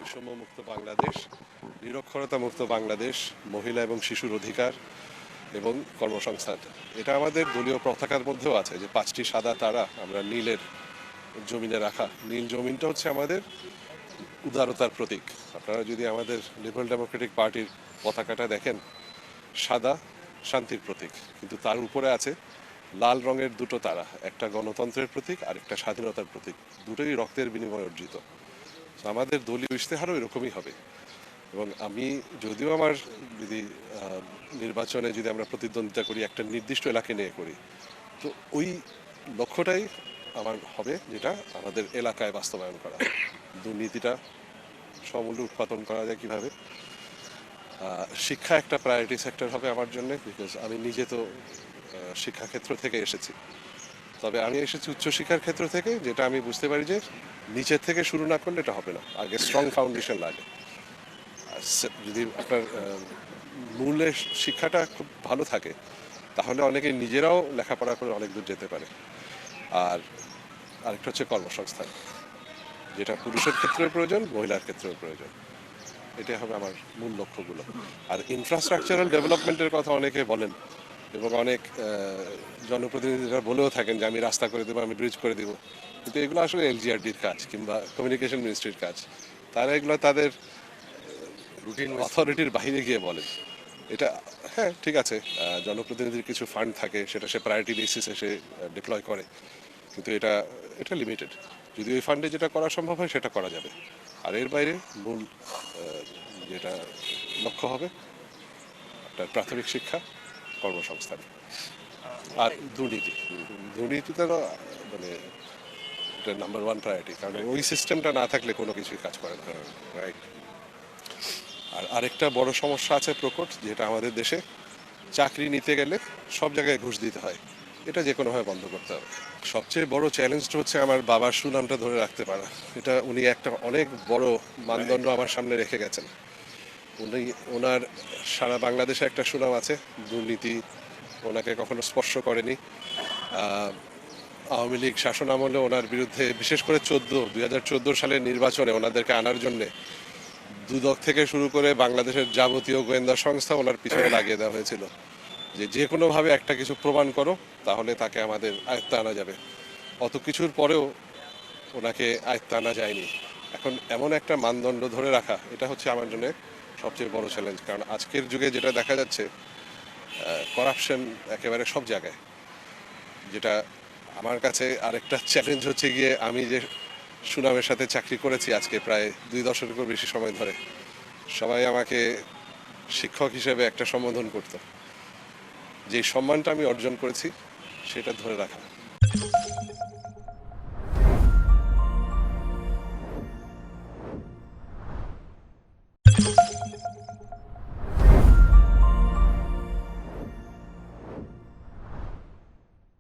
বৈষম্যমুক্ত বাংলাদেশ, নিরক্ষরতা মুক্ত বাংলাদেশ, মহিলা এবং শিশুর অধিকার এবং কর্মসংস্থান। এটা আমাদের দলীয় পতাকার মধ্যেও আছে, যে 5টি সাদা তারা আমরা নীলের জমিনে রাখা। নীল জমিনটা হচ্ছে আমাদের উদারতার প্রতীক। আপনারা যদি আমাদের লিবারেল ডেমোক্রেটিক পার্টির পতাকাটা দেখেন, সাদা শান্তির প্রতীক, কিন্তু তার উপরে আছে লাল রঙের দুটো তারা, একটা গণতন্ত্রের প্রতীক আর একটা স্বাধীনতার প্রতীক। দুটোই রক্তের বিনিময়ে অর্জিত। তো আমাদের দলীয় ইশতেহারও এরকমই হবে। এবং আমি যদিও আমার যদি নির্বাচনে যদি আমরা প্রতিদ্বন্দ্বিতা করি একটা নির্দিষ্ট এলাকা নিয়ে করি, তো ওই লক্ষ্যটাই আমার হবে, যেটা আমাদের এলাকায় বাস্তবায়ন করা। দুর্নীতিটা সমূলে উৎপাদন করা যায় কীভাবে। শিক্ষা একটা প্রায়োরিটি সেক্টর হবে আমার জন্য, বিকজ আমি নিজে তো শিক্ষাক্ষেত্র থেকে এসেছি। তবে আমি এসেছি উচ্চশিক্ষার ক্ষেত্র থেকে, যেটা আমি বুঝতে পারি যে নিচের থেকে শুরু না করলে এটা হবে না। আগে স্ট্রং ফাউন্ডেশন লাগে। যদি আপনার মূলের শিক্ষাটা খুব ভালো থাকে, তাহলে অনেকে নিজেরাও লেখাপড়া করে অনেক দূর যেতে পারে। আর আরেকটা হচ্ছে কর্মসংস্থান, যেটা পুরুষের ক্ষেত্রে প্রয়োজন, মহিলার ক্ষেত্রেও প্রয়োজন। এটাই হবে আমার মূল লক্ষ্যগুলো। আর ইনফ্রাস্ট্রাকচারাল ডেভেলপমেন্টের কথা অনেকে বলেন, এবং অনেক জনপ্রতিনিধিরা বলেও থাকেন যে আমি রাস্তা করে দেবো, আমি ব্রিজ করে দেবো, কিন্তু এগুলো আসলে এলজিআরডির কাজ কিংবা কমিউনিকেশন মিনিস্ট্রির কাজ। তারা এগুলো তাদের রুটিন অথরিটির বাইরে গিয়ে বলেন। এটা হ্যাঁ ঠিক আছে, জনপ্রতিনিধির কিছু ফান্ড থাকে, সেটা সে প্রায়োরিটি বেসিসে সে ডিপ্লয় করে, কিন্তু এটা এটা লিমিটেড। যদি ওই ফান্ডে যেটা করা সম্ভব হয় সেটা করা যাবে। আর এর বাইরে মূল যেটা লক্ষ্য হবে একটা প্রাথমিক শিক্ষা, কর্মসংস্থান আর দুর্নীতি। দুর্নীতিটা মানে এটা নাম্বার ওয়ান প্রায়োরিটি, কারণ ওই সিস্টেমটা না থাকলে কোনো কিছুই কাজ করে না, রাইট? আর আরেকটা বড় সমস্যা আছে প্রকট, যেটা আমাদের দেশে চাকরি নিতে গেলে সব জায়গায় ঘুষ দিতে হয়। এটা যে কোনোভাবে বন্ধ করতে হবে। সবচেয়ে বড় চ্যালেঞ্জটা হচ্ছে আমার বাবার সুনামটা ধরে রাখতে পারা। এটা উনি একটা অনেক বড় মানদণ্ড আমার সামনে রেখে গেছেন। উনি ওনার সারা বাংলাদেশে একটা সুনাম আছে, দুর্নীতি ওনাকে কখনো স্পর্শ করেনি। আওয়ামী লীগ শাসন আমলে ওনার বিরুদ্ধে বিশেষ করে 2014 সালের নির্বাচনে ওনাদেরকে আনার জন্যে দুদক থেকে শুরু করে বাংলাদেশের যাবতীয় গোয়েন্দা সংস্থা ওনার পিছনে লাগিয়ে দেওয়া হয়েছিল, যে যে কোনোভাবে একটা কিছু প্রমাণ করো, তাহলে তাকে আমাদের আয়ত্তে আনা যাবে। অত কিছুর পরেও ওনাকে আয়ত্তে আনা যায়নি। এখন এমন একটা মানদণ্ড ধরে রাখা, এটা হচ্ছে আমার জন্য সবচেয়ে বড় চ্যালেঞ্জ। কারণ আজকের যুগে যেটা দেখা যাচ্ছে, করাপশন একেবারে সব জায়গায়। যেটা আমার কাছে আরেকটা চ্যালেঞ্জ হচ্ছে গিয়ে, আমি যে সুনামের সাথে চাকরি করেছি আজকে প্রায় 2 দশকেরও বেশি সময় ধরে, সবাই আমাকে শিক্ষক হিসেবে একটা সম্বোধন করতো। যে সম্মানটা আমি অর্জন করেছি সেটা ধরে রাখা।